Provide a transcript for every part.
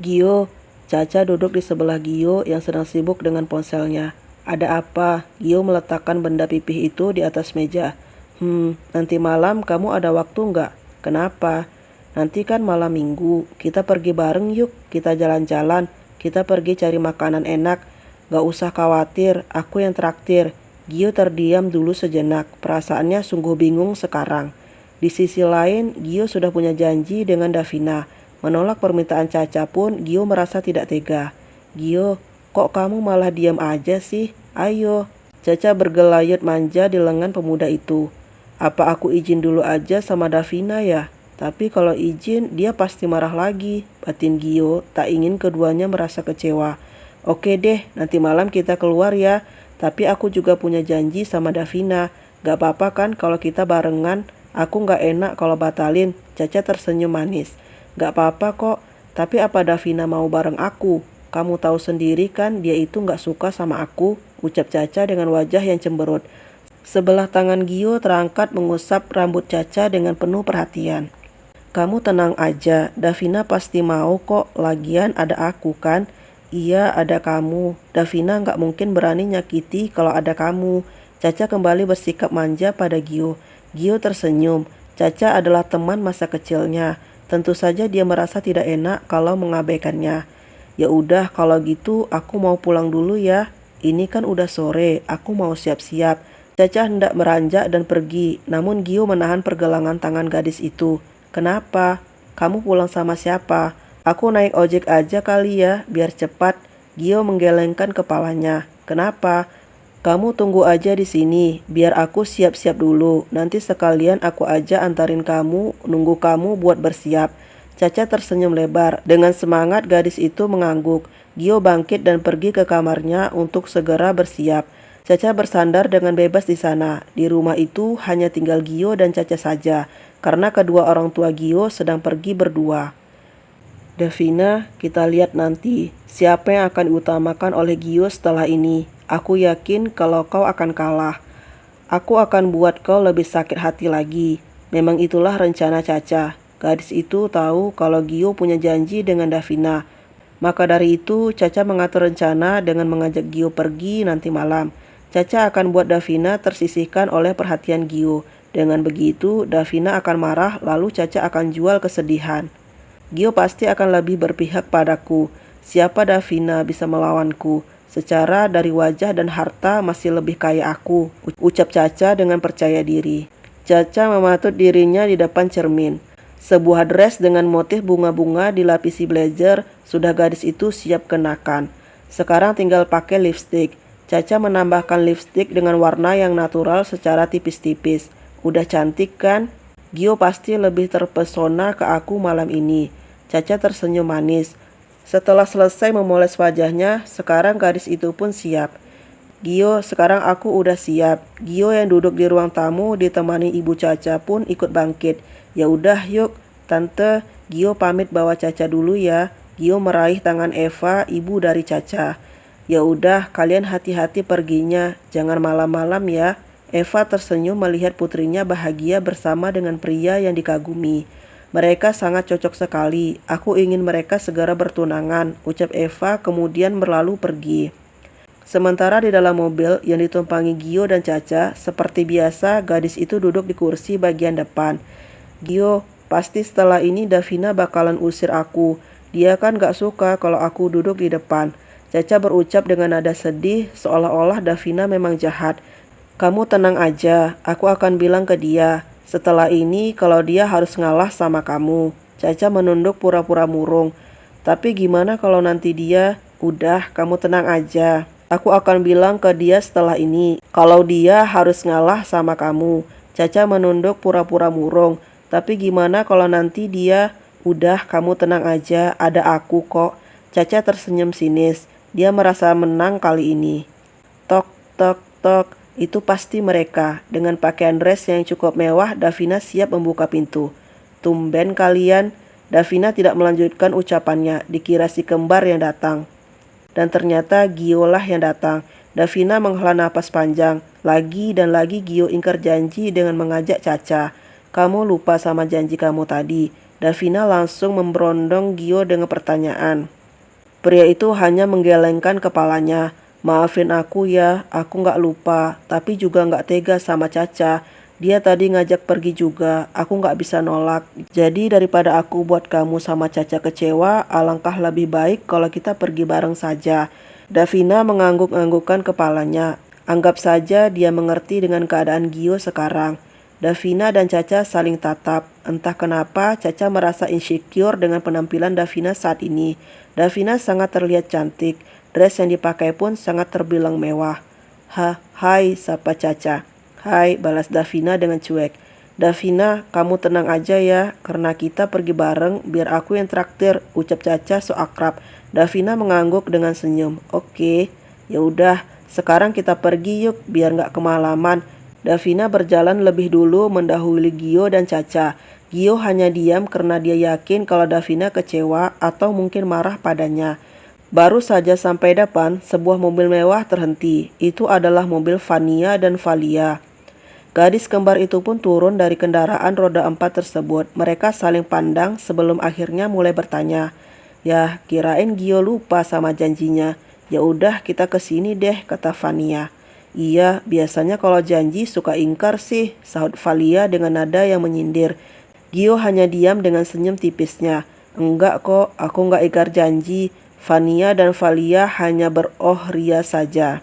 Gio, Caca duduk di sebelah Gio yang sedang sibuk dengan ponselnya. Ada apa? Gio meletakkan benda pipih itu di atas meja. Nanti malam kamu ada waktu nggak? Kenapa? Nanti kan malam minggu, kita pergi bareng yuk, kita jalan-jalan, kita pergi cari makanan enak. Gak usah khawatir, aku yang traktir. Gio terdiam dulu sejenak, perasaannya sungguh bingung sekarang. Di sisi lain, Gio sudah punya janji dengan Davina. Menolak permintaan Caca pun, Gio merasa tidak tega. Gio, kok kamu malah diam aja sih? Ayo. Caca bergelayut manja di lengan pemuda itu. Apa aku izin dulu aja sama Davina ya? Tapi kalau izin, dia pasti marah lagi. Batin Gio tak ingin keduanya merasa kecewa. Oke deh, nanti malam kita keluar ya. Tapi aku juga punya janji sama Davina. Gak apa-apa kan kalau kita barengan? Aku gak enak kalau batalin. Caca tersenyum manis. Gak apa-apa kok, tapi apa Davina mau bareng aku? Kamu tahu sendiri kan dia itu gak suka sama aku, ucap Caca dengan wajah yang cemberut. Sebelah tangan Gio terangkat mengusap rambut Caca dengan penuh perhatian. Kamu tenang aja, Davina pasti mau kok, lagian ada aku kan? Iya, ada kamu. Davina gak mungkin berani nyakiti kalau ada kamu. Caca kembali bersikap manja pada Gio. Gio tersenyum. Caca adalah teman masa kecilnya. Tentu saja dia merasa tidak enak kalau mengabaikannya. Ya udah, kalau gitu aku mau pulang dulu ya. Ini kan udah sore, aku mau siap-siap. Caca hendak beranjak dan pergi, namun Gio menahan pergelangan tangan gadis itu. Kenapa? Kamu pulang sama siapa? Aku naik ojek aja kali ya, biar cepat. Gio menggelengkan kepalanya. Kenapa? Kamu tunggu aja di sini, biar aku siap-siap dulu. Nanti sekalian aku aja antarin kamu, nunggu kamu buat bersiap. Caca tersenyum lebar. Dengan semangat gadis itu mengangguk. Gio bangkit dan pergi ke kamarnya untuk segera bersiap. Caca bersandar dengan bebas di sana. Di rumah itu hanya tinggal Gio dan Caca saja, karena kedua orang tua Gio sedang pergi berdua. Davina, kita lihat nanti siapa yang akan diutamakan oleh Gio setelah ini. Aku yakin kalau kau akan kalah. Aku akan buat kau lebih sakit hati lagi. Memang itulah rencana Caca. Gadis itu tahu kalau Gio punya janji dengan Davina. Maka dari itu Caca mengatur rencana dengan mengajak Gio pergi nanti malam. Caca akan buat Davina tersisihkan oleh perhatian Gio. Dengan begitu Davina akan marah lalu Caca akan jual kesedihan. Gio pasti akan lebih berpihak padaku. Siapa Davina bisa melawanku? Secara dari wajah dan harta masih lebih kaya aku, ucap Caca dengan percaya diri. Caca mematut dirinya di depan cermin. Sebuah dress dengan motif bunga-bunga dilapisi blazer sudah gadis itu siap kenakan. Sekarang tinggal pakai lipstick. Caca menambahkan lipstick dengan warna yang natural secara tipis-tipis. Udah cantik kan? Gio pasti lebih terpesona ke aku malam ini. Caca tersenyum manis. Setelah selesai memoles wajahnya, sekarang gadis itu pun siap. Gio, sekarang aku udah siap. Gio yang duduk di ruang tamu ditemani ibu Caca pun ikut bangkit. Ya udah yuk, tante. Gio pamit bawa Caca dulu ya. Gio meraih tangan Eva, ibu dari Caca. Ya udah, kalian hati-hati perginya. Jangan malam-malam ya. Eva tersenyum melihat putrinya bahagia bersama dengan pria yang dikagumi. Mereka sangat cocok sekali. Aku ingin mereka segera bertunangan, ucap Eva kemudian berlalu pergi. Sementara di dalam mobil yang ditumpangi Gio dan Caca, seperti biasa gadis itu duduk di kursi bagian depan. Gio, pasti setelah ini Davina bakalan usir aku. Dia kan gak suka kalau aku duduk di depan. Caca berucap dengan nada sedih seolah-olah Davina memang jahat. Kamu tenang aja, aku akan bilang ke dia. Setelah ini kalau dia harus ngalah sama kamu. Caca menunduk pura-pura murung. Tapi gimana kalau nanti dia? Udah, kamu tenang aja. Aku akan bilang ke dia setelah ini. Kalau dia harus ngalah sama kamu. Caca menunduk pura-pura murung. Tapi gimana kalau nanti dia? Udah, kamu tenang aja, ada aku kok. Caca tersenyum sinis. Dia merasa menang kali ini. Tok, tok, tok. Itu pasti mereka. Dengan pakaian dress yang cukup mewah, Davina siap membuka pintu. Tumben kalian. Davina tidak melanjutkan ucapannya, dikira si kembar yang datang. Dan ternyata Gio lah yang datang. Davina menghela napas panjang. Lagi dan lagi Gio ingkar janji dengan mengajak Caca. Kamu lupa sama janji kamu tadi. Davina langsung memberondong Gio dengan pertanyaan. Pria itu hanya menggelengkan kepalanya. Maafin aku ya, aku nggak lupa, tapi juga nggak tega sama Caca. Dia tadi ngajak pergi juga, aku nggak bisa nolak. Jadi daripada aku buat kamu sama Caca kecewa, alangkah lebih baik kalau kita pergi bareng saja. Davina mengangguk-anggukkan kepalanya. Anggap saja dia mengerti dengan keadaan Gio sekarang. Davina dan Caca saling tatap. Entah kenapa Caca merasa insecure dengan penampilan Davina saat ini. Davina sangat terlihat cantik. Dress yang dipakai pun sangat terbilang mewah. Hai, sapa Caca. Hai, balas Davina dengan cuek. Davina, kamu tenang aja ya, karena kita pergi bareng, biar aku yang traktir, ucap Caca so akrab. Davina mengangguk dengan senyum. Oke, ya udah, sekarang kita pergi yuk, biar nggak kemalaman. Davina berjalan lebih dulu mendahului Gio dan Caca. Gio hanya diam karena dia yakin kalau Davina kecewa atau mungkin marah padanya. Baru saja sampai depan, sebuah mobil mewah terhenti. Itu adalah mobil Vania dan Valia. Gadis kembar itu pun turun dari kendaraan roda 4 tersebut. Mereka saling pandang sebelum akhirnya mulai bertanya. Ya, kirain Gio lupa sama janjinya. Ya udah, kita kesini deh, kata Vania. Iya, biasanya kalau janji suka ingkar sih, sahut Valia dengan nada yang menyindir. Gio hanya diam dengan senyum tipisnya. Enggak kok, aku nggak ingkar janji. Vania dan Valia hanya beroh ria saja.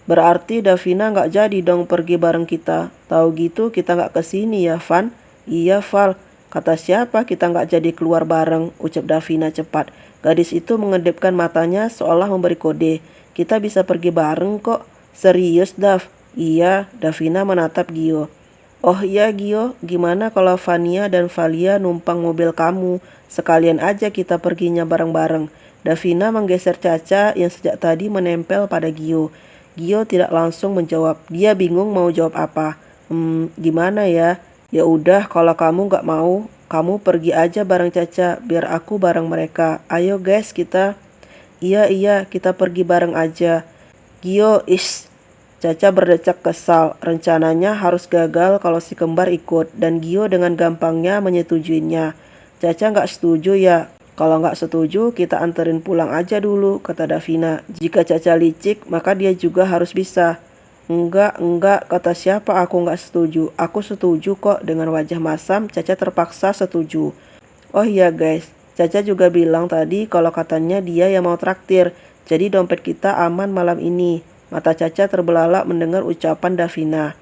Berarti Davina nggak jadi dong pergi bareng kita. Tahu gitu kita nggak kesini ya, Van? Iya, Val. Kata siapa kita nggak jadi keluar bareng, ucap Davina cepat. Gadis itu mengedipkan matanya seolah memberi kode. Kita bisa pergi bareng kok. Serius, Dav? Iya, Davina menatap Gio. Oh iya Gio, gimana kalau Vania dan Valia numpang mobil kamu? Sekalian aja kita perginya bareng-bareng. Davina menggeser Caca yang sejak tadi menempel pada Gio. Gio tidak langsung menjawab. Dia bingung mau jawab apa. Gimana ya? Ya udah, kalau kamu nggak mau, kamu pergi aja bareng Caca, biar aku bareng mereka. Ayo guys, kita. Iya, kita pergi bareng aja. Gio, Caca berdecak kesal. Rencananya harus gagal kalau si kembar ikut, dan Gio dengan gampangnya menyetujuinya. Caca nggak setuju ya. Kalau nggak setuju, kita anterin pulang aja dulu, kata Davina. Jika Caca licik, maka dia juga harus bisa. Enggak, kata siapa aku nggak setuju. Aku setuju kok, dengan wajah masam, Caca terpaksa setuju. Oh iya guys, Caca juga bilang tadi kalau katanya dia yang mau traktir. Jadi dompet kita aman malam ini. Mata Caca terbelalak mendengar ucapan Davina.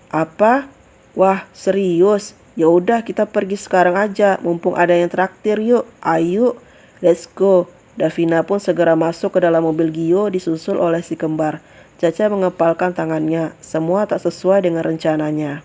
Apa? Wah, serius? Ya udah kita pergi sekarang aja, mumpung ada yang traktir yuk. Ayo, let's go. Davina pun segera masuk ke dalam mobil Gio disusul oleh si kembar. Caca mengepalkan tangannya, semua tak sesuai dengan rencananya.